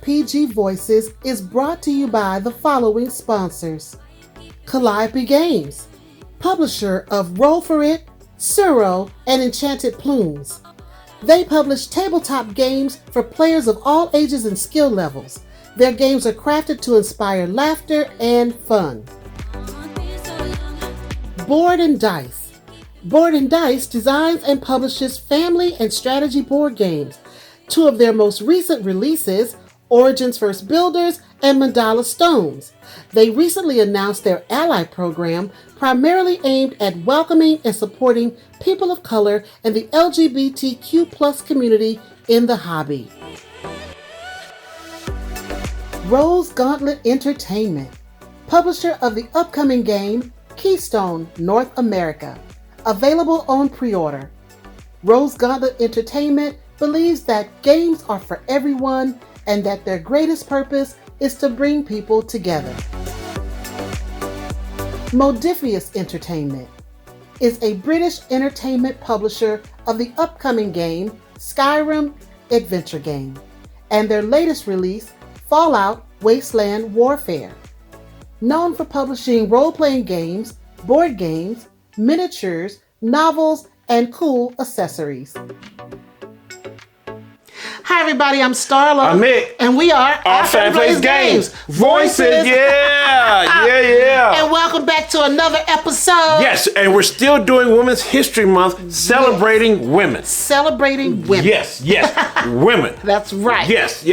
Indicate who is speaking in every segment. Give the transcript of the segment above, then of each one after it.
Speaker 1: OFPG Voices is brought to you by the following sponsors. Calliope Games, publisher of Roll For It, Suro, and Enchanted Plumes. They publish tabletop games for players of all ages and skill levels. Their games are crafted to inspire laughter and fun. Board&Dice. Board&Dice designs and publishes family and strategy board games. Two of their most recent releases, Origins First Builders and Mandala Stones. They recently announced their Ally program, primarily aimed at welcoming and supporting people of color and the LGBTQ+ community in the hobby. Rose Gauntlet Entertainment, publisher of the upcoming game Keystone North America, available on pre-order. Rose Gauntlet Entertainment believes that games are for everyone and that their greatest purpose is to bring people together. Modiphius Entertainment is a British entertainment publisher of the upcoming game Skyrim adventure game and their latest release Fallout Wasteland Warfare. Known for publishing role-playing games, board games, miniatures, novels, and cool accessories. Hi everybody, I'm Starla.
Speaker 2: I'm Mick.
Speaker 1: And we are
Speaker 2: Our Fan Plays Games. Voices, yeah.
Speaker 1: And welcome back to another episode.
Speaker 2: Yes, and we're still doing Women's History Month, celebrating women.
Speaker 1: Celebrating women.
Speaker 2: Yes, women.
Speaker 1: That's right.
Speaker 2: Yes.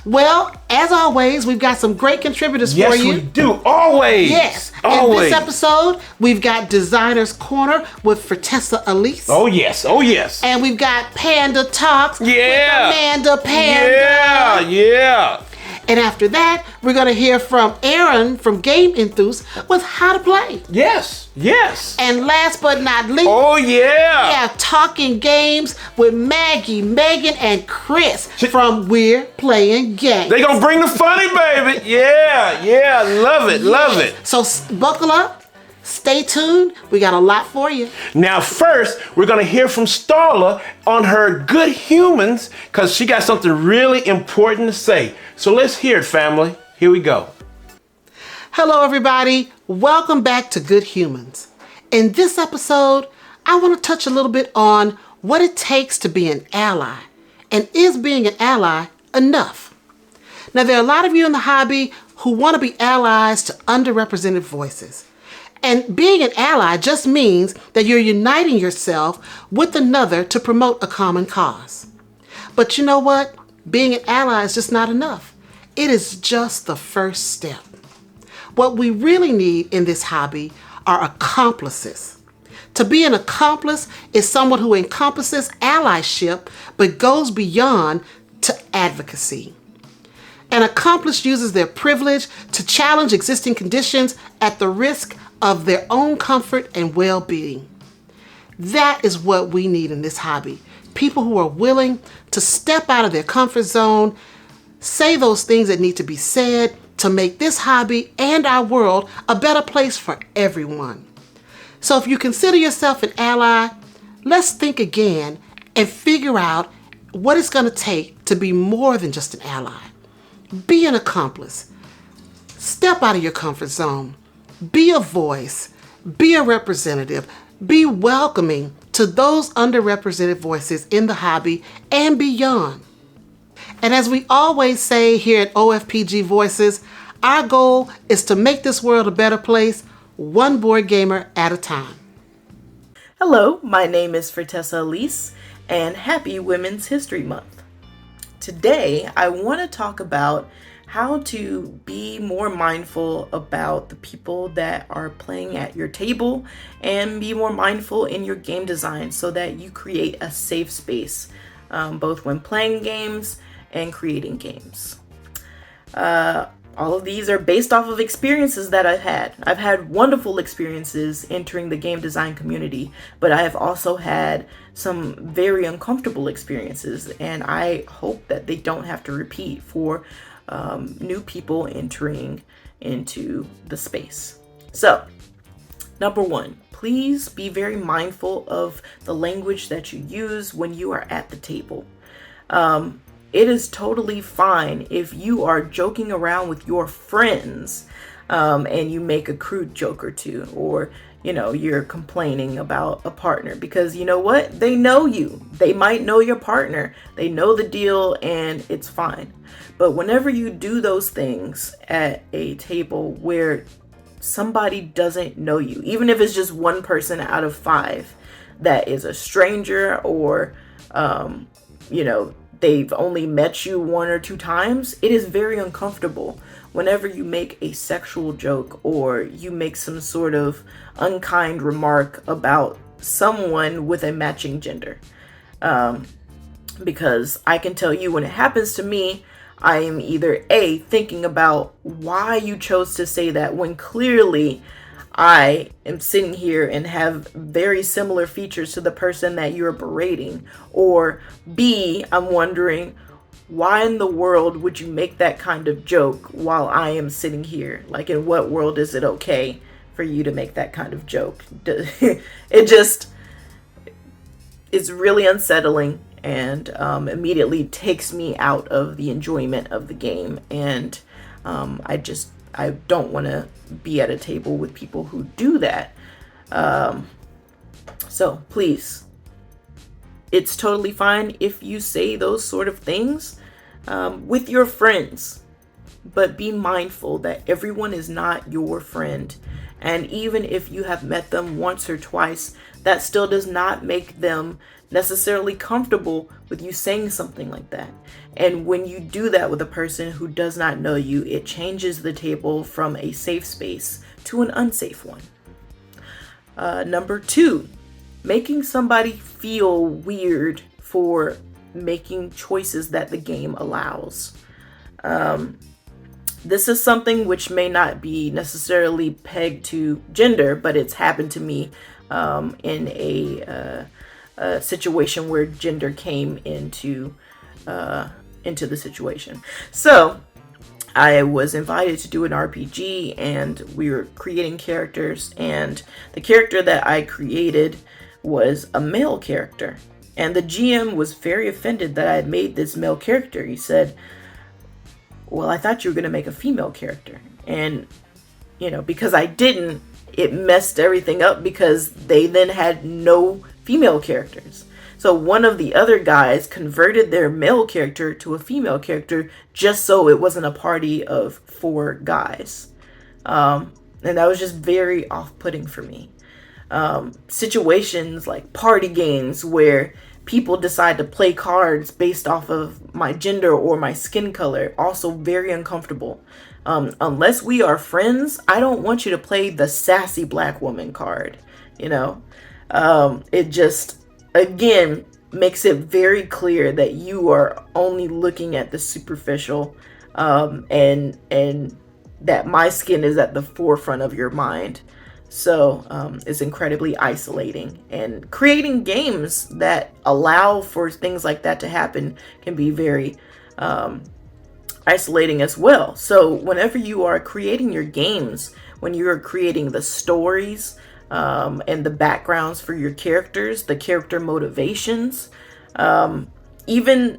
Speaker 1: Well, as always, we've got some great contributors for you.
Speaker 2: Yes, we do. Always.
Speaker 1: Yes.
Speaker 2: Always.
Speaker 1: In this episode, we've got Designer's Corner with Fertessa Allyse.
Speaker 2: Oh, yes.
Speaker 1: And we've got Panda Talks with
Speaker 2: Yeah.
Speaker 1: Amanda Panda.
Speaker 2: Yeah.
Speaker 1: And after that, we're going to hear from Aaron from GameEnthus with how to play.
Speaker 2: Yes.
Speaker 1: And last but not least,
Speaker 2: Oh,
Speaker 1: we
Speaker 2: yeah.
Speaker 1: have Talking Games with Maggie, Megan, and Chris from We're Playing Games.
Speaker 2: They gonna bring the funny, baby. Yeah. Love it.
Speaker 1: So buckle up, stay tuned. We got a lot for you.
Speaker 2: Now, first, we're going to hear from Starla on her Good Humans because she got something really important to say. So let's hear it, family. Here we go.
Speaker 1: Hello, everybody. Welcome back to Good Humans. In this episode, I want to touch a little bit on what it takes to be an ally. And is being an ally enough? Now, there are a lot of you in the hobby who want to be allies to underrepresented voices. And being an ally just means that you're uniting yourself with another to promote a common cause. But you know what? Being an ally is just not enough. It is just the first step. What we really need in this hobby are accomplices. To be an accomplice is someone who encompasses allyship but goes beyond to advocacy. An accomplice uses their privilege to challenge existing conditions at the risk of their own comfort and well-being. That is what we need in this hobby. People who are willing to step out of their comfort zone, say those things that need to be said to make this hobby and our world a better place for everyone. So if you consider yourself an ally, let's think again and figure out what it's going to take to be more than just an ally. Be an accomplice. Step out of your comfort zone. Be a voice. Be a representative. Be welcoming to those underrepresented voices in the hobby and beyond. And as we always say here at OFPG Voices, our goal is to make this world a better place, one board gamer at a time.
Speaker 3: Hello, my name is Fertessa Allyse, and happy Women's History Month. Today, I want to talk about how to be more mindful about the people that are playing at your table and be more mindful in your game design so that you create a safe space, both when playing games and creating games. All of these are based off of experiences that I've had. I've had wonderful experiences entering the game design community, but I have also had some very uncomfortable experiences, and I hope that they don't have to repeat for new people entering into the space. So, number one, please be very mindful of the language that you use when you are at the table. it is totally fine if you are joking around with your friends and you make a crude joke or two, or you're complaining about a partner, because you know what? They know you. They might know your partner. They know the deal, and it's fine. But whenever you do those things at a table where somebody doesn't know you, even if it's just one person out of 5 that is a stranger, or they've only met you 1 or 2 times, it is very uncomfortable whenever you make a sexual joke or you make some sort of unkind remark about someone with a matching gender. Because I can tell you, when it happens to me, I am either A, thinking about why you chose to say that when clearly I am sitting here and have very similar features to the person that you're berating, or B, I'm wondering, why in the world would you make that kind of joke while I am sitting here? Like, in what world is it okay for you to make that kind of joke? It's really unsettling, and immediately takes me out of the enjoyment of the game. And I don't want to be at a table with people who do that. So please, it's totally fine if you say those sort of things with your friends, but be mindful that everyone is not your friend. And even if you have met them once or twice, that still does not make them necessarily comfortable with you saying something like that. And when you do that with a person who does not know you, it changes the table from a safe space to an unsafe one. Number 2, making somebody feel weird for making choices that the game allows. This is something which may not be necessarily pegged to gender, but it's happened to me in a situation where gender came into the situation. So I was invited to do an RPG, and we were creating characters, and the character that I created was a male character, and the GM was very offended that I had made this male character. He said, well, I thought you were going to make a female character. And because I didn't, it messed everything up, because they then had no female characters. So one of the other guys converted their male character to a female character just so it wasn't a party of 4 guys. And that was just very off-putting for me. Situations like party games where people decide to play cards based off of my gender or my skin color, also very uncomfortable. Unless we are friends, I don't want you to play the sassy black woman card. It just, again, makes it very clear that you are only looking at the superficial, and that my skin is at the forefront of your mind. So it's incredibly isolating, and creating games that allow for things like that to happen can be very isolating as well. So whenever you are creating your games, when you are creating the stories and the backgrounds for your characters, the character motivations, even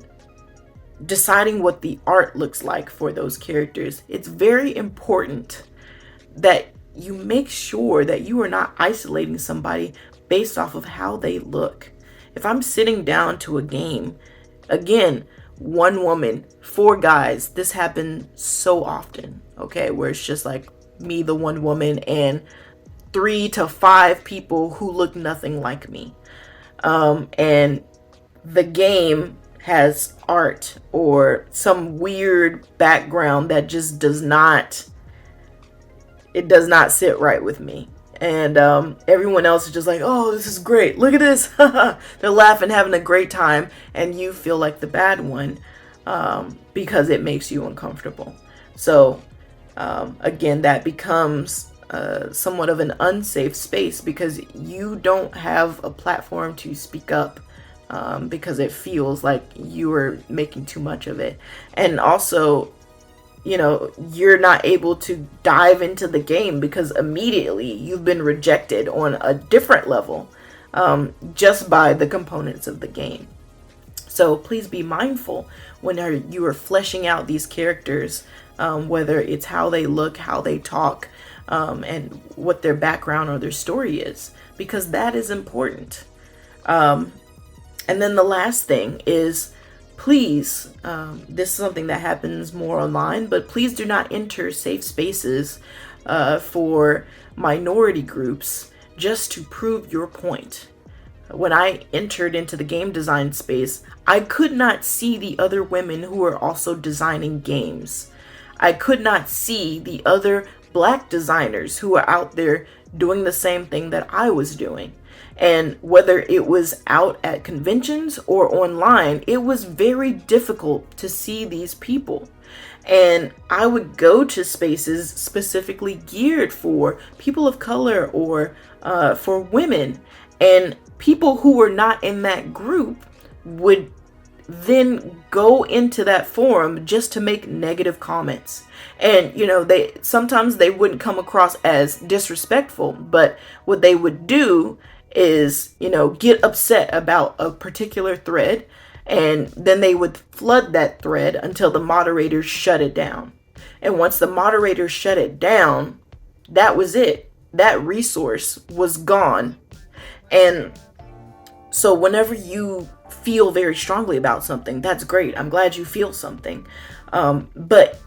Speaker 3: deciding what the art looks like for those characters, it's very important that you make sure that you are not isolating somebody based off of how they look. If I'm sitting down to a game, again, 1 woman, 4 guys, this happened so often, okay, where it's just like me, the 1 woman, and 3 to 5 people who look nothing like me. And the game has art or some weird background that just does not sit right with me. And everyone else is just like, oh, this is great. Look at this. They're laughing, having a great time. And you feel like the bad one because it makes you uncomfortable. So again, that becomes somewhat of an unsafe space because you don't have a platform to speak up because it feels like you are making too much of it. And also, you're not able to dive into the game because immediately you've been rejected on a different level just by the components of the game. So please be mindful when you are fleshing out these characters, whether it's how they look, how they talk, and what their background or their story is, because that is important. And then the last thing is, please, this is something that happens more online, but please do not enter safe spaces for minority groups just to prove your point. When I entered into the game design space, I could not see the other women who were also designing games. I could not see the other Black designers who were out there doing the same thing that I was doing. And whether it was out at conventions or online, it was very difficult to see these people. And I would go to spaces specifically geared for people of color or for women. And people who were not in that group would then go into that forum just to make negative comments. And, sometimes they wouldn't come across as disrespectful, but what they would do is, get upset about a particular thread, and then they would flood that thread until the moderators shut it down. And once the moderators shut it down, that was it. That resource was gone. And so whenever you feel very strongly about something, that's great. I'm glad you feel something. But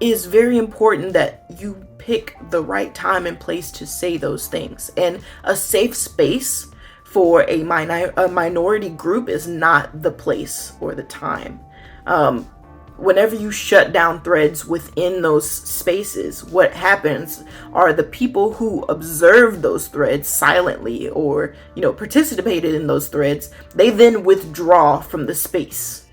Speaker 3: it's very important that you pick the right time and place to say those things. And a safe space for a minority group is not the place or the time. Whenever you shut down threads within those spaces, what happens are the people who observed those threads silently or, participated in those threads, they then withdraw from the space.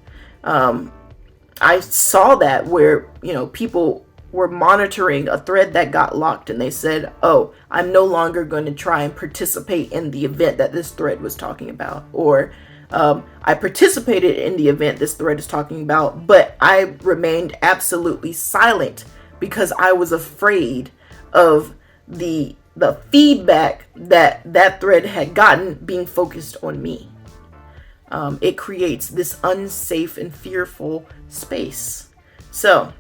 Speaker 3: I saw that where, people were monitoring a thread that got locked and they said, oh, I'm no longer going to try and participate in the event that this thread was talking about. Or I participated in the event this thread is talking about, but I remained absolutely silent because I was afraid of the feedback that thread had gotten being focused on me. It creates this unsafe and fearful space. So,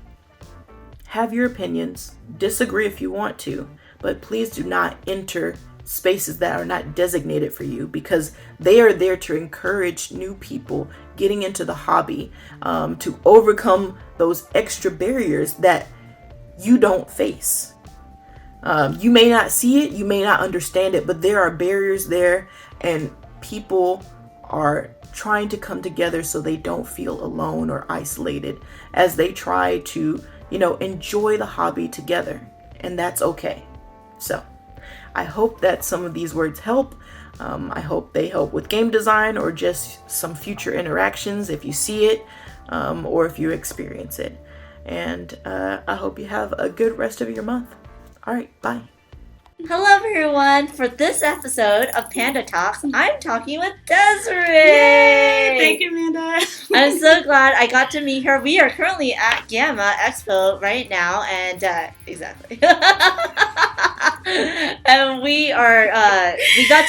Speaker 3: have your opinions, disagree if you want to, but please do not enter spaces that are not designated for you, because they are there to encourage new people getting into the hobby, to overcome those extra barriers that you don't face. You may not see it, you may not understand it, but there are barriers there, and people are trying to come together so they don't feel alone or isolated as they try to, enjoy the hobby together. And that's okay. So I hope that some of these words help. I hope they help with game design or just some future interactions if you see it, or if you experience it. And I hope you have a good rest of your month. All right, bye.
Speaker 4: Hello everyone! For this episode of Panda Talks, I'm talking with Desiree!
Speaker 5: Yay! Thank you, Amanda!
Speaker 4: I'm so glad I got to meet her. We are currently at GAMA Expo right now, and exactly. And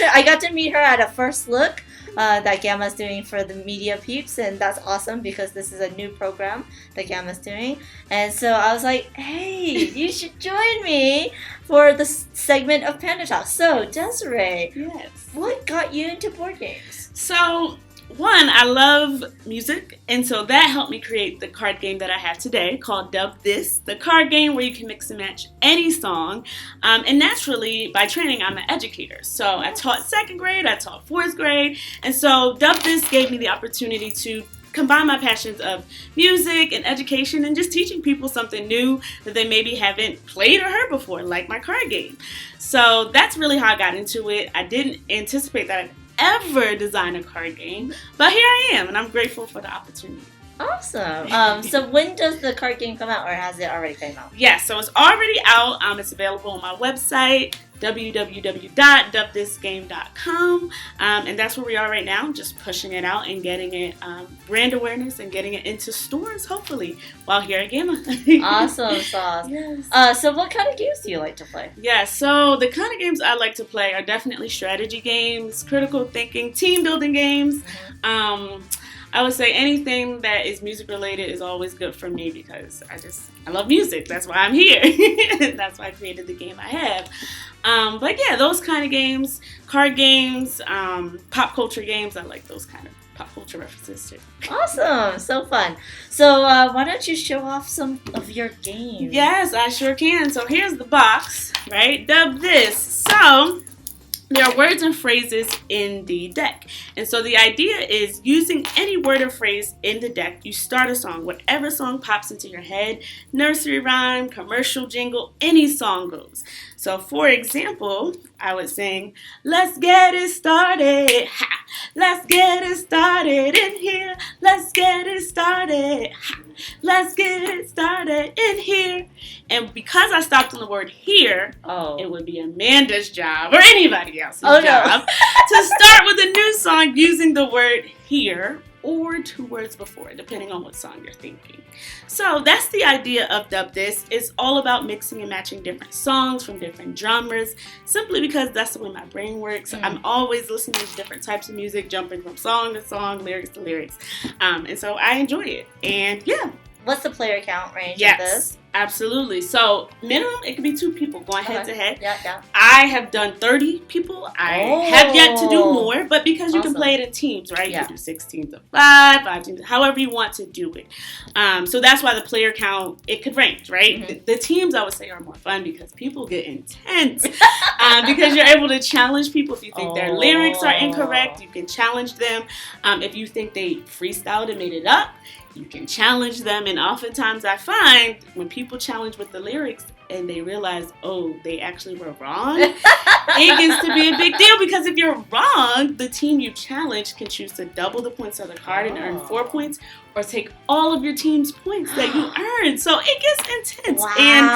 Speaker 4: I got to meet her at a first look that GAMA's doing for the media peeps, and that's awesome because this is a new program that GAMA's doing. And so I was like, hey, you should join me for the segment of Panda Talk. So, Desiree,
Speaker 5: Yes.
Speaker 4: What got you into board games?
Speaker 5: So, one, I love music, and so that helped me create the card game that I have today called Dub This, the card game where you can mix and match any song. And naturally, by training, I'm an educator. So I taught 2nd grade, I taught 4th grade, and so Dub This gave me the opportunity to combine my passions of music and education and just teaching people something new that they maybe haven't played or heard before, like my card game. So that's really how I got into it. I didn't anticipate that I'd ever design a card game, but here I am, and I'm grateful for the opportunity.
Speaker 4: Awesome. So when does the card game come out, or has it already come out?
Speaker 5: Yeah, so it's already out. It's available on my website, www.dubthisgame.com, and that's where we are right now, just pushing it out and getting it brand awareness and getting it into stores, hopefully, while here at GAMA.
Speaker 4: Awesome sauce.
Speaker 5: Yes.
Speaker 4: So what kind of games do you like to play?
Speaker 5: Yeah, so the kind of games I like to play are definitely strategy games, critical thinking, team building games. I would say anything that is music related is always good for me because I love music. That's why I'm here. That's why I created the game I have. But yeah, those kind of games, card games, pop culture games, I like those kind of pop culture references too.
Speaker 4: Awesome, so fun. So why don't you show off some of your games?
Speaker 5: Yes, I sure can. So here's the box, right? Dub this. So there are words and phrases in the deck. And so the idea is using any word or phrase in the deck, you start a song. Whatever song pops into your head, nursery rhyme, commercial jingle, any song goes. So for example, I would sing, let's get it started. Ha! Let's get it started in here. Let's get it started. Ha! Let's get it started in here. And because I stopped on the word here, it would be Amanda's job or anybody else's job to start with a new song using the word here or 2 words before, depending on what song you're thinking. So that's the idea of Dub This. It's all about mixing and matching different songs from different genres, simply because that's the way my brain works. I'm always listening to different types of music, jumping from song to song, lyrics to lyrics. And so I enjoy it. And yeah.
Speaker 4: What's the player count range of this?
Speaker 5: Absolutely. So minimum, it could be 2 people going head to head.
Speaker 4: Yeah.
Speaker 5: I have done 30 people. I have yet to do more, but because you can play it in teams, right? You can do 6 teams of 5 teams, however you want to do it. So that's why the player count, it could range, right? The teams, I would say, are more fun because people get intense. Because you're able to challenge people. If you think their lyrics are incorrect, you can challenge them. If you think they freestyled and made it up, you can challenge them. And oftentimes I find when people challenge with the lyrics and they realize, they actually were wrong, it gets to be a big deal because if you're wrong, the team you challenge can choose to double the points of the card and earn 4 points or take all of your team's points that you earned. So it gets intense.
Speaker 4: Wow.
Speaker 5: And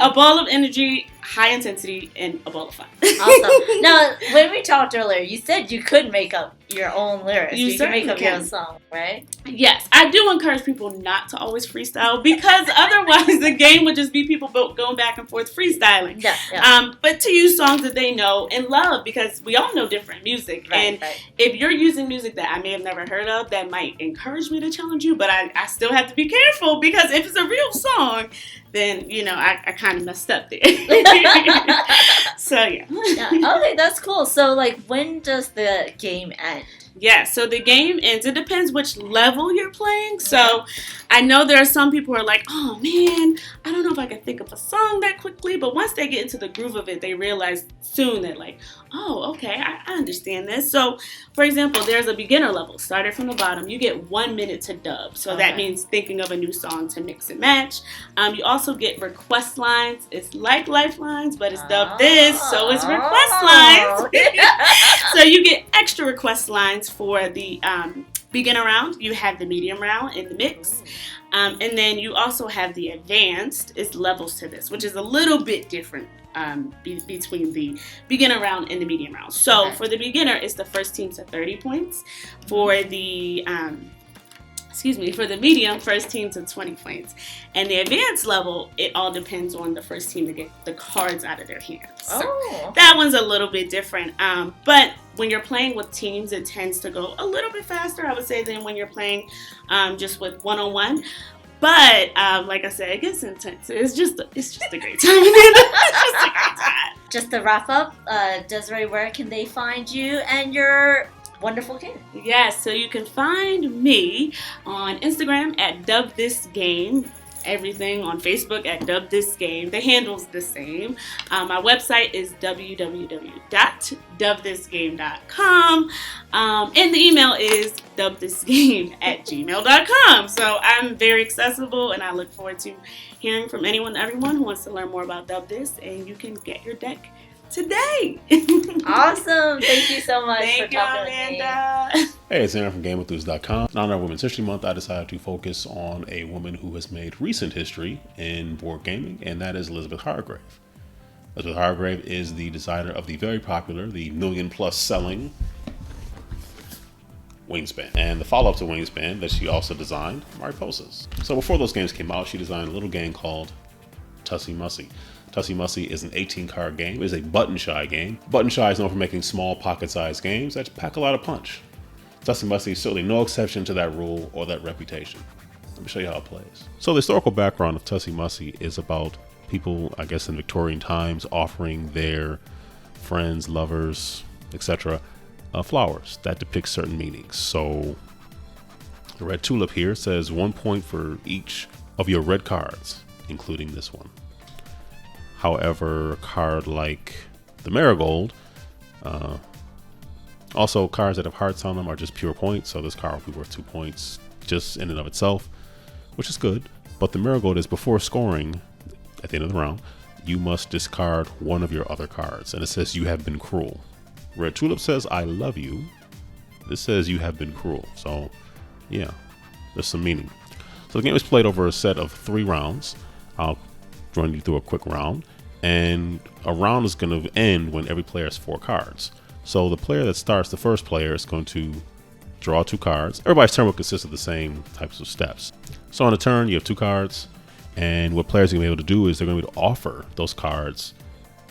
Speaker 5: a ball of energy, high intensity, and a ball of fun.
Speaker 4: Awesome. Now, when we talked earlier, you said you could make up your own lyrics. You can make up your own song, right?
Speaker 5: Yes. I do encourage people not to always freestyle because otherwise the game would just be people going back and forth freestyling.
Speaker 4: Yeah.
Speaker 5: But to use songs that they know and love because we all know different music.
Speaker 4: Right.
Speaker 5: If you're using music that I may have never heard of, that might encourage me to challenge you, but I still have to be careful because if it's a real song, then, I kind of messed up there. So, yeah.
Speaker 4: Okay, that's cool. So, when does the game end?
Speaker 5: Yeah, so the game ends. It depends which level you're playing. So I know there are some people who are like, oh man, I don't know if I can think of a song that quickly. But once they get into the groove of it, they realize soon that okay, I understand this. So, for example, there's a beginner level. Started from the bottom. You get 1 minute to dub. So that means thinking of a new song to mix and match. You also get request lines. It's like lifelines, but it's Dub This, so it's request lines. So you get extra request lines for the beginner round. You have the medium round in the mix. And then you also have the advanced. It's levels to this, which is a little bit different between the beginner round and the medium round. So for the beginner, it's the first team to 30 points. For the for the medium, first team to 20 points. And the advanced level, it all depends on the first team to get the cards out of their hands. So that one's a little bit different. But when you're playing with teams, it tends to go a little bit faster, I would say, than when you're playing just with one-on-one. But like I said, it gets intense. It's just a great time. It's just a great time.
Speaker 4: Just to wrap up, Desiree, where can they find you and your wonderful game?
Speaker 5: Yes, so you can find me on Instagram at DubThisGame. Everything on Facebook at DubThisGame. The handle's the same. My website is www.dubthisgame.com. And the email is dubthisgame@gmail.com. So I'm very accessible, and I look forward to hearing from everyone who wants to learn more about Dub This, and you can get your deck today.
Speaker 4: Awesome. Thank you so much
Speaker 5: for talking with me.
Speaker 6: Hey, it's Aaron from GameEnthus.com. In honor of Women's History Month, I decided to focus on a woman who has made recent history in board gaming, and that is Elizabeth Hargrave. Elizabeth Hargrave is the designer of the very popular, the million-plus selling Wingspan, and the follow-up to Wingspan that she also designed, Mariposas. So before those games came out, she designed a little game called Tussi Mussi. Tussi Mussi is an 18-card game. It is a button-shy game. Button-shy is known for making small pocket-sized games that pack a lot of punch. Tussi Mussi is certainly no exception to that rule or that reputation. Let me show you how it plays. So the historical background of Tussi Mussi is about people, I guess in Victorian times, offering their friends, lovers, etc. Flowers that depict certain meanings. So the red tulip here says 1 point for each of your red cards, including this one. However, a card like the marigold, also cards that have hearts on them are just pure points. So this card will be worth 2 points just in and of itself, which is good. But the marigold is before scoring at the end of the round, you must discard one of your other cards. And it says you have been cruel. Red tulip says I love you. This says you have been cruel. So yeah, there's some meaning. So the game is played over a set of 3 rounds. I'll run you through a quick round. And a round is going to end when every player has 4 cards. So the player that starts, the first player, is going to draw 2 cards. Everybody's turn will consist of the same types of steps. So on a turn, you have 2 cards. And what players are going to be able to do is they're going to be able to offer those cards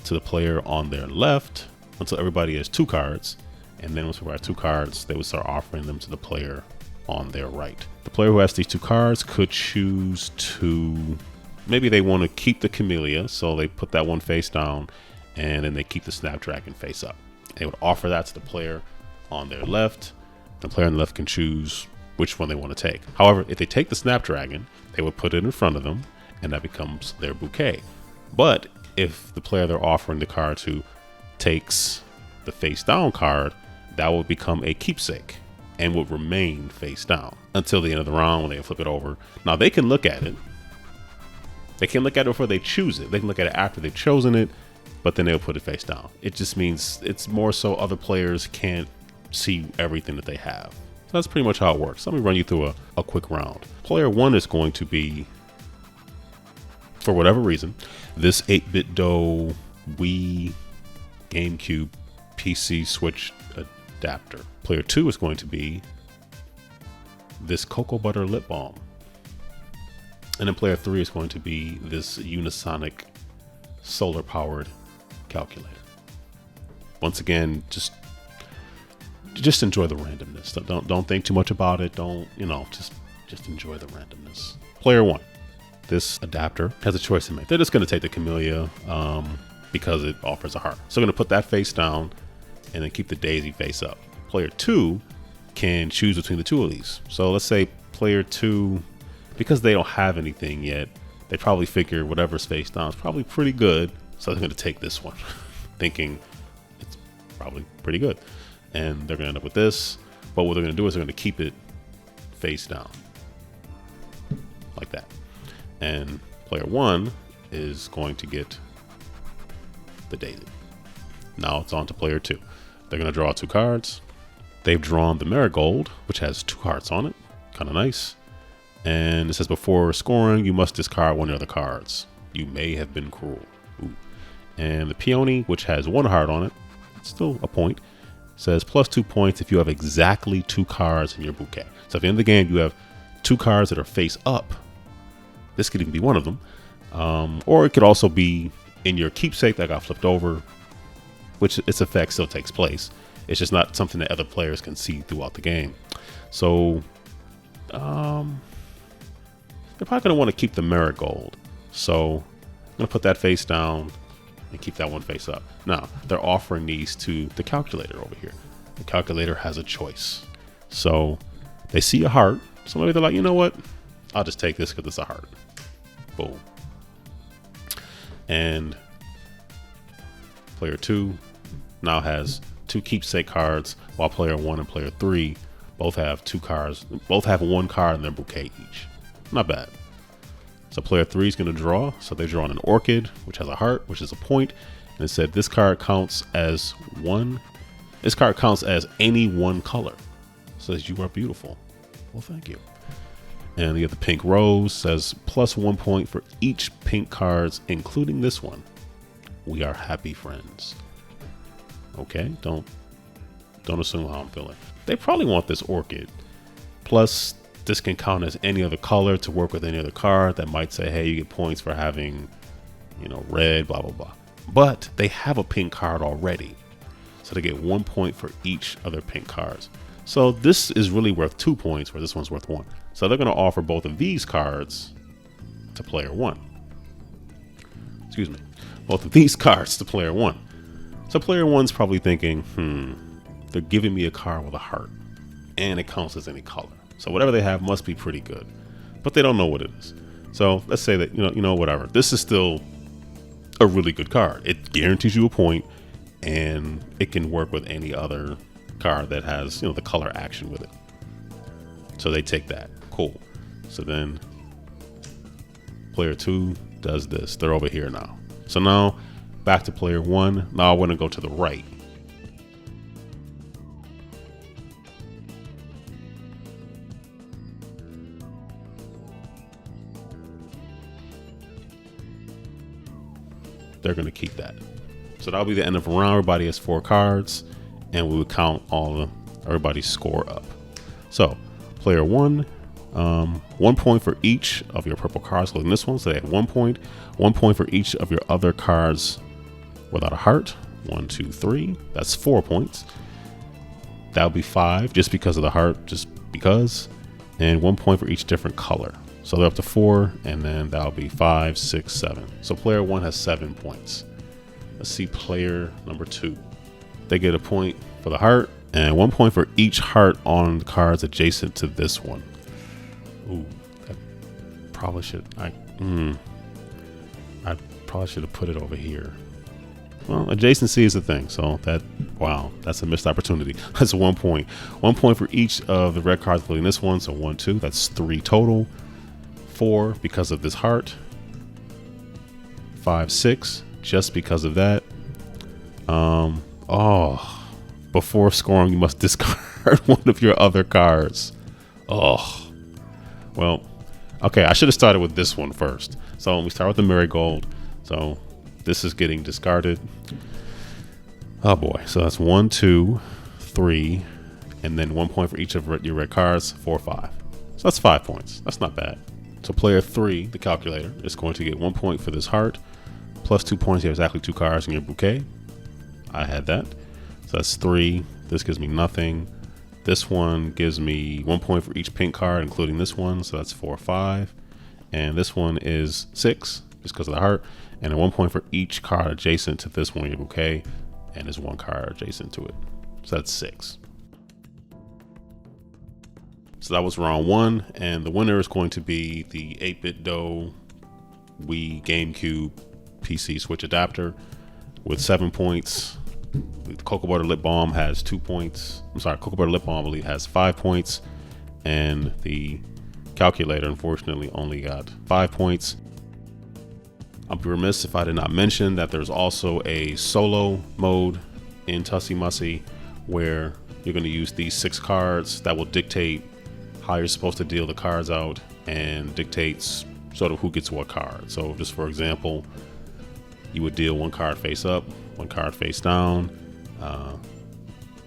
Speaker 6: to the player on their left until everybody has 2 cards. And then once everybody has 2 cards, they would start offering them to the player on their right. The player who has these 2 cards could choose to, maybe they want to keep the camellia, so they put that one face down, and then they keep the snapdragon face up. They would offer that to the player on their left. The player on the left can choose which one they want to take. However, if they take the snapdragon, they would put it in front of them, and that becomes their bouquet. But if the player they're offering the card to takes the face down card, that will become a keepsake and would remain face down until the end of the round when they flip it over. Now they can look at it. They can look at it before they choose it. They can look at it after they've chosen it, but then they'll put it face down. It just means it's more so other players can't see everything that they have. So that's pretty much how it works. Let me run you through a quick round. Player 1 is going to be, for whatever reason, this 8-bit dough Wii, GameCube, PC, Switch adapter. Player 2 is going to be this cocoa butter lip balm. And then player 3 is going to be this unisonic solar powered calculator. Once again, just enjoy the randomness. Don't think too much about it. Don't, just enjoy the randomness. Player 1, this adapter has a choice to make. They're just going to take the camellia because it offers a heart. So I'm going to put that face down and then keep the daisy face up. Player 2 can choose between the 2 of these. So let's say player 2, because they don't have anything yet, they probably figure whatever's face down is probably pretty good. So they're going to take this one, thinking it's probably pretty good. And they're going to end up with this. But what they're going to do is they're going to keep it face down. Like that. And player 1 is going to get the daisy. Now it's on to player 2. They're going to draw 2 cards. They've drawn the marigold, which has 2 hearts on it. Kind of nice. And it says before scoring, you must discard one of the other cards. You may have been cruel. Ooh. And the peony, which has 1 heart on it, it's still a point, says plus 2 points if you have exactly 2 cards in your bouquet. So at the end of the game, you have 2 cards that are face up. This could even be one of them. Or it could also be in your keepsake that got flipped over, which its effect still takes place. It's just not something that other players can see throughout the game. So they're probably going to want to keep the marigold. So I'm going to put that face down and keep that one face up. Now, they're offering these to the calculator over here. The calculator has a choice. So they see a heart. So maybe they're like, you know what? I'll just take this because it's a heart. Boom. And player 2 now has 2 keepsake cards, while player 1 and player 3 both have 2 cards. Both have 1 card in their bouquet each. Not bad. So player 3 is going to draw. So they've drawn an orchid, which has a heart, which is a point. And it said this card counts as 1. This card counts as any 1 color. It says you are beautiful. Well, thank you. And the other pink rose says plus 1 point for each pink cards, including this one. We are happy friends. Okay, don't assume how I'm feeling. They probably want this orchid. Plus, this can count as any other color to work with any other card that might say, hey, you get points for having, red, blah, blah, blah. But they have a pink card already. So they get 1 point for each of their pink cards. So this is really worth 2 points, where this one's worth 1. So they're going to offer both of these cards to player 1. Excuse me. Both of these cards to player 1. So player 1's probably thinking, they're giving me a card with a heart, and it counts as any color. So whatever they have must be pretty good, but they don't know what it is. So let's say that, whatever. This is still a really good card. It guarantees you a point, and it can work with any other card that has, the color action with it. So they take that. Cool. So then player 2 does this. They're over here now. So now back to player 1. Now I want to go to the right. They're going to keep that. So that'll be the end of the round. Everybody has 4 cards, and we would count everybody's score up. So player 1, 1 point for each of your purple cards, including this one. So they have 1 point. 1 point for each of your other cards without a heart. 1, 2, 3. That's 4 points. That'll be 5 just because of the heart, just because. And 1 point for each different color. So they're up to 4, and then that'll be 5, 6, 7. So player 1 has 7 points. Let's see player number 2. They get a point for the heart, and 1 point for each heart on the cards adjacent to this one. Ooh, that probably should. I probably should have put it over here. Well, adjacency is the thing, so that's a missed opportunity. That's 1 point. 1 point for each of the red cards, including this one. So 1, 2. That's 3 total. 4 because of this heart. 5, 6 just because of that. Before scoring, you must discard one of your other cards. Well, okay, I should have started with this one first. So we start with the marigold. So this is getting discarded. Oh boy. So that's 1, 2, 3, and then 1 point for each of your red cards. 4, 5. So that's 5 points. That's not bad. So player 3, the calculator, is going to get 1 point for this heart, plus 2 points. You have exactly 2 cards in your bouquet. I had that. So that's 3. This gives me nothing. This one gives me 1 point for each pink card, including this one. So that's 4, 5. And this one is 6, just because of the heart. And then 1 point for each card adjacent to this one in your bouquet. And there's 1 card adjacent to it. So that's 6. So that was round 1, and the winner is going to be the 8-bit Do Wii GameCube PC Switch adapter with 7 points. The Cocoa Butter Lip Balm has 2 points. I'm sorry, Cocoa Butter Lip Balm, I believe, has 5 points, and the calculator, unfortunately, only got 5 points. I'll be remiss if I did not mention that there's also a solo mode in Tussi Mussi where you're going to use these 6 cards that will dictate how you're supposed to deal the cards out and dictates sort of who gets what card. So just for example, you would deal 1 card face up, 1 card face down,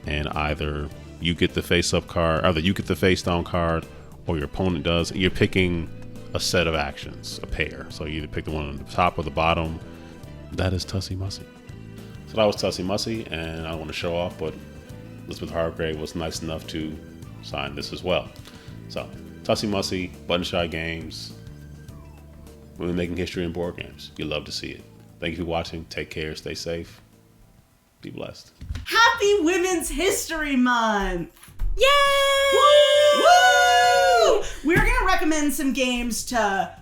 Speaker 6: and either you get the face up card, either you get the face down card or your opponent does. You're picking a set of actions, a pair. So you either pick the one on the top or the bottom. That is Tussi Mussi. So that was Tussi Mussi, and I don't want to show off, but Elizabeth Hargrave was nice enough to sign this as well. So, Tussi Mussi, Button Shy Games, women making history in board games. You love to see it. Thank you for watching. Take care. Stay safe. Be blessed.
Speaker 7: Happy Women's History Month!
Speaker 4: Yay!
Speaker 7: Woo! We're going to recommend some games to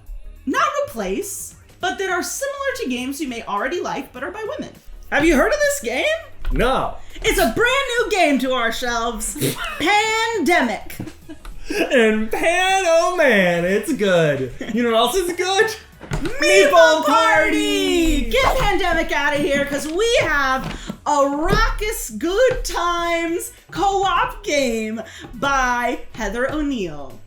Speaker 7: not replace, but that are similar to games you may already like, but are by women. Have you heard of this game?
Speaker 8: No.
Speaker 7: It's a brand new game to our shelves. Pandemic.
Speaker 8: And Pan, oh man, it's good. You know what else is good?
Speaker 7: Meatball Party! Get Pandemic out of here, because we have a raucous good times co-op game by Heather O'Neill.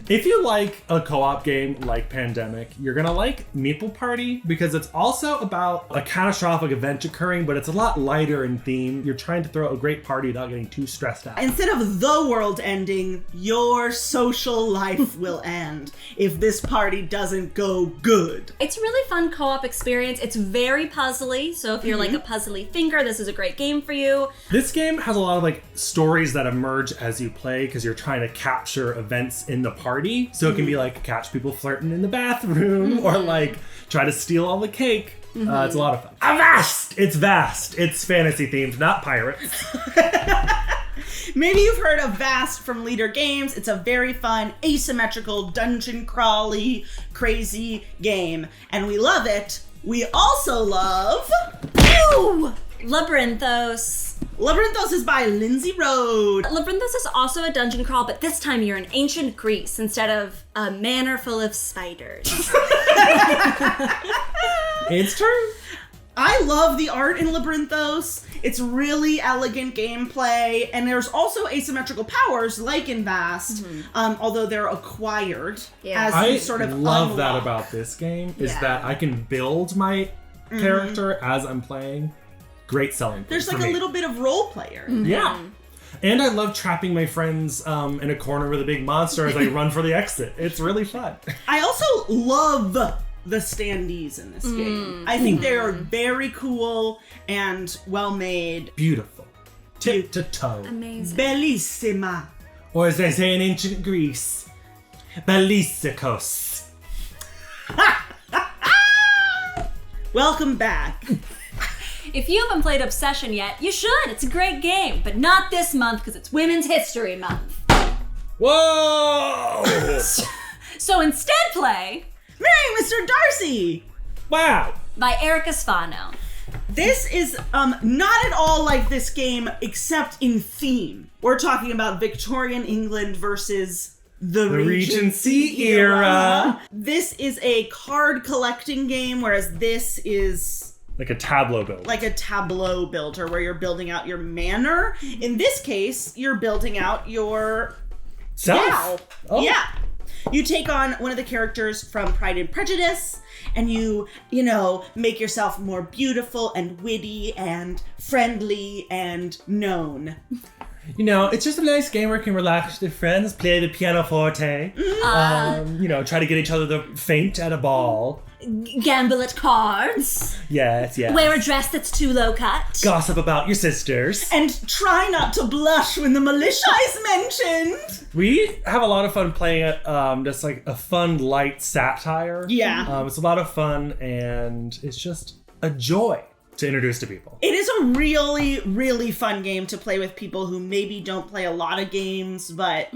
Speaker 8: If you like a co-op game like Pandemic, you're gonna like Meeple Party because it's also about a catastrophic event occurring, but it's a lot lighter in theme. You're trying to throw a great party without getting too stressed out.
Speaker 7: Instead of the world ending, your social life will end if this party doesn't go good.
Speaker 9: It's a really fun co-op experience. It's very puzzly, so if you're like a puzzly thinker, this is a great game for you.
Speaker 8: This game has a lot of like stories that emerge as you play because you're trying to capture events in the party. So it can be like catch people flirting in the bathroom or like try to steal all the cake. It's a lot of fun. It's vast. It's fantasy themed, not pirates.
Speaker 7: Maybe you've heard of Vast from Leader Games. It's a very fun, asymmetrical, dungeon crawly, crazy game. And we love it. We also love...
Speaker 9: Labyrinthos.
Speaker 7: Labyrinthos is by Lindsay Rode.
Speaker 9: Labyrinthos is also a dungeon crawl, but this time you're in ancient Greece instead of a manor full of spiders.
Speaker 8: It's true.
Speaker 7: I love the art in Labyrinthos. It's really elegant gameplay, and there's also asymmetrical powers like in Vast, although they're acquired as
Speaker 8: I
Speaker 7: you sort of
Speaker 8: love that
Speaker 7: unlock.
Speaker 8: about this game is
Speaker 9: Yeah.
Speaker 8: that I can build my character as I'm playing. Great selling point
Speaker 7: There's
Speaker 8: for
Speaker 7: like a
Speaker 8: me.
Speaker 7: little bit of role player.
Speaker 8: Yeah. And I love trapping my friends in a corner with a big monster as I run for the exit. It's really fun.
Speaker 7: I also love the standees in this game. I think they are very cool and well made.
Speaker 8: Beautiful. Tip to toe.
Speaker 9: Amazing.
Speaker 7: Bellissima.
Speaker 8: Or as they say in ancient Greece, bellissikos.
Speaker 7: Welcome back.
Speaker 9: If you haven't played Obsession yet, you should. It's a great game, but not this month because it's Women's History Month.
Speaker 8: Whoa!
Speaker 9: So instead play
Speaker 7: Mary, Mr. Darcy.
Speaker 8: Wow.
Speaker 9: by Erica Sfano.
Speaker 7: This is not at all like this game, except in theme. We're talking about Victorian England versus the
Speaker 8: Regency era.
Speaker 7: This is a card collecting game, whereas this is
Speaker 8: Like a tableau build.
Speaker 7: like a tableau builder where you're building out your manor. In this case, you're building out your
Speaker 8: Self?
Speaker 7: gal.
Speaker 8: Oh.
Speaker 7: Yeah. You take on one of the characters from Pride and Prejudice, and you make yourself more beautiful and witty and friendly and known.
Speaker 8: You know, it's just a nice game where you can relax with your friends, play the pianoforte, try to get each other to faint at a ball.
Speaker 9: Gamble at cards.
Speaker 8: Yes, yes.
Speaker 9: Wear a dress that's too low cut.
Speaker 8: Gossip about your sisters.
Speaker 7: And try not to blush when the militia is mentioned.
Speaker 8: We have a lot of fun playing it, just like a fun, light satire.
Speaker 7: Yeah.
Speaker 8: It's a lot of fun, and it's just a joy to introduce to people.
Speaker 7: It is a really, really fun game to play with people who maybe don't play a lot of games, but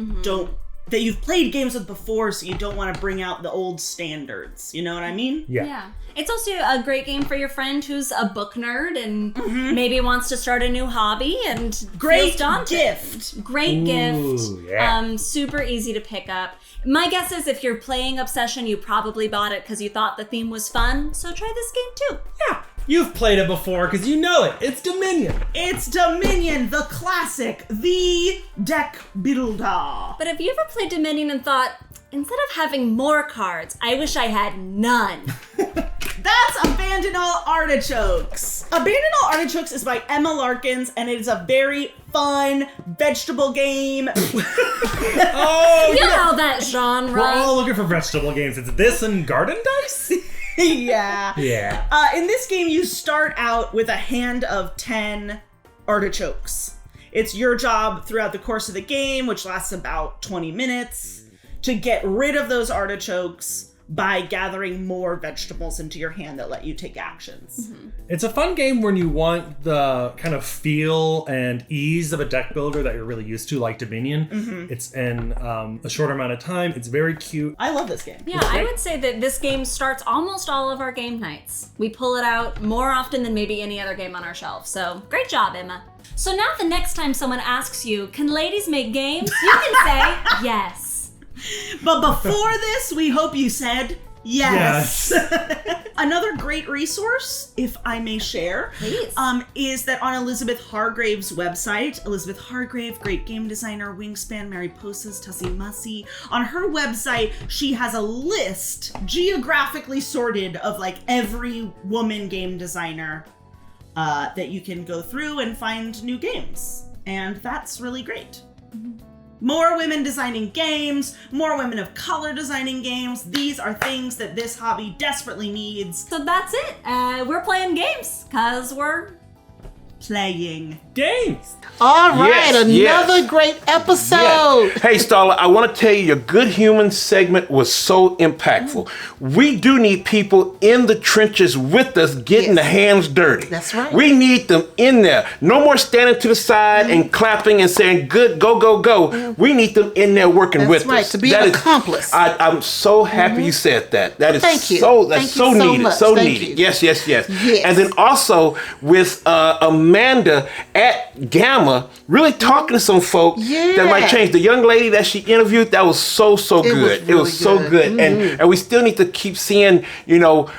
Speaker 7: that you've played games with before, so you don't want to bring out the old standards. You know what I mean?
Speaker 8: Yeah.
Speaker 9: It's also a great game for your friend who's a book nerd and maybe wants to start a new hobby and
Speaker 7: Great
Speaker 9: feels daunted.
Speaker 7: gift.
Speaker 9: Great gift.
Speaker 8: Yeah.
Speaker 9: Super easy to pick up. My guess is if you're playing Obsession, you probably bought it because you thought the theme was fun. So try this game too.
Speaker 8: Yeah. You've played it before because you know it. It's Dominion.
Speaker 7: It's Dominion, the classic, the deck builder.
Speaker 9: But have you ever played Dominion and thought, instead of having more cards, I wish I had none?
Speaker 7: That's Abandon All Artichokes. Abandon All Artichokes is by Emma Larkins, and it is a very fun vegetable game.
Speaker 8: Oh,
Speaker 9: You know that genre.
Speaker 8: We're all looking for vegetable games. It's this and Garden Dice?
Speaker 7: Yeah.
Speaker 8: Yeah.
Speaker 7: In this game, you start out with a hand of 10 artichokes. It's your job throughout the course of the game, which lasts about 20 minutes, to get rid of those artichokes by gathering more vegetables into your hand that let you take actions.
Speaker 8: It's a fun game when you want the kind of feel and ease of a deck builder that you're really used to, like Dominion. It's in a short amount of time. It's very cute.
Speaker 7: I love this game.
Speaker 9: Yeah, I would say that this game starts almost all of our game nights. We pull it out more often than maybe any other game on our shelf. So great job, Emma. So now the next time someone asks you, can ladies make games? You can say yes.
Speaker 7: But before this, we hope you said Yes. Another great resource, if I may share,
Speaker 9: Please.
Speaker 7: is that on Elizabeth Hargrave's website, Elizabeth Hargrave, great game designer, Wingspan, Mariposas, Tussi Mussi. On her website, she has a list geographically sorted of like every woman game designer that you can go through and find new games. And that's really great. More women designing games, more women of color designing games. These are things that this hobby desperately needs.
Speaker 9: So that's it. We're playing games because we're
Speaker 7: Playing
Speaker 8: Games.
Speaker 1: All right,
Speaker 2: Yes,
Speaker 1: another
Speaker 2: yes.
Speaker 1: great episode.
Speaker 2: Yeah. Hey, Starla, I want to tell you, your Good Human segment was so impactful. We do need people in the trenches with us getting
Speaker 1: Yes.
Speaker 2: the hands dirty.
Speaker 1: That's right.
Speaker 2: We need them in there. No more standing to the side and clapping and saying, good, go, go, go. We need them in there working
Speaker 1: That's
Speaker 2: with
Speaker 1: right,
Speaker 2: us.
Speaker 1: to be
Speaker 2: That
Speaker 1: an
Speaker 2: is-
Speaker 1: accomplice.
Speaker 2: I'm so happy you said that. That is
Speaker 1: Thank you.
Speaker 2: so, that's
Speaker 1: Thank
Speaker 2: so
Speaker 1: you so
Speaker 2: needed.
Speaker 1: much.
Speaker 2: So
Speaker 1: Thank
Speaker 2: needed.
Speaker 1: you.
Speaker 2: Yes, yes, yes.
Speaker 1: Yes.
Speaker 2: And then also with Amanda at GAMA, really talking to some folk that might
Speaker 1: Yeah.
Speaker 2: change. The young lady that she interviewed, that was so
Speaker 1: was
Speaker 2: good. It
Speaker 1: really
Speaker 2: was so
Speaker 1: good.
Speaker 2: good. And we still need to keep seeing,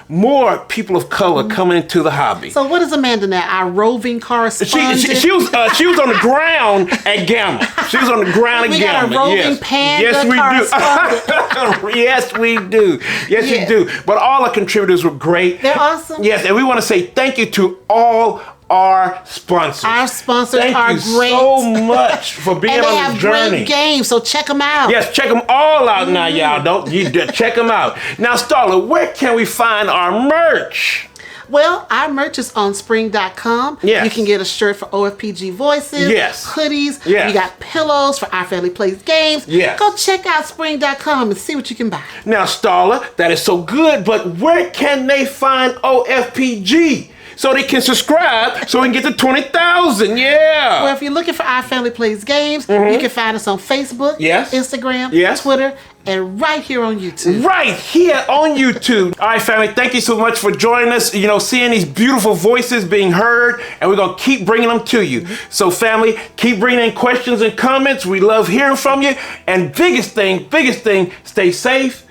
Speaker 2: more people of color coming into the hobby.
Speaker 1: So what is Amanda now? Our roving correspondent?
Speaker 2: She was on the ground at GAMA. She was on the ground at
Speaker 1: We
Speaker 2: GAMA.
Speaker 1: got a roving
Speaker 2: yes.
Speaker 1: panda
Speaker 2: Yes, we
Speaker 1: correspondent.
Speaker 2: do. Yes, we do. Yes,
Speaker 1: Yeah.
Speaker 2: we do. But all our contributors were great.
Speaker 1: They're awesome.
Speaker 2: Yes, and we want to say thank you to all our sponsors.
Speaker 1: Our sponsors
Speaker 2: Thank
Speaker 1: are
Speaker 2: you
Speaker 1: great.
Speaker 2: so much for being
Speaker 1: And they
Speaker 2: on
Speaker 1: have
Speaker 2: this journey.
Speaker 1: great games, so check them out.
Speaker 2: Yes, check them all out now, y'all. Check them out. Now, Starla, where can we find our merch?
Speaker 1: Well, our merch is on spring.com.
Speaker 2: Yes.
Speaker 1: You can get a shirt for OFPG Voices.
Speaker 2: Yes.
Speaker 1: Hoodies.
Speaker 2: Yes.
Speaker 1: We got pillows for Our Family Plays Games.
Speaker 2: Yes.
Speaker 1: Go check out spring.com and see what you can buy.
Speaker 2: Now, Starla, that is so good, but where can they find OFPG? So they can subscribe so we can get to 20,000. Yeah.
Speaker 1: Well, if you're looking for Our Family Plays Games, you can find us on Facebook,
Speaker 2: Yes.
Speaker 1: Instagram,
Speaker 2: Yes.
Speaker 1: Twitter, and right here on YouTube.
Speaker 2: Right here on YouTube. All right, family, thank you so much for joining us, seeing these beautiful voices being heard, and we're going to keep bringing them to you. So, family, keep bringing in questions and comments. We love hearing from you. And biggest thing, stay safe,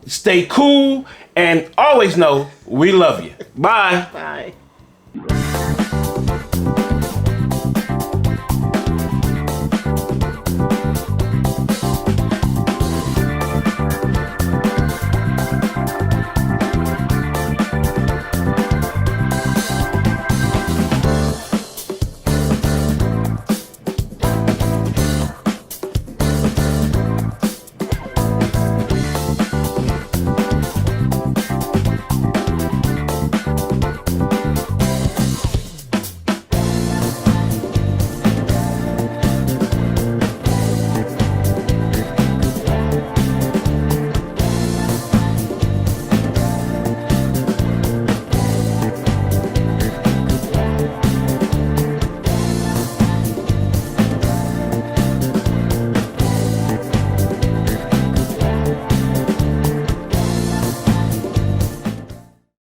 Speaker 2: stay cool, and always know we love you. Bye.
Speaker 1: Bye.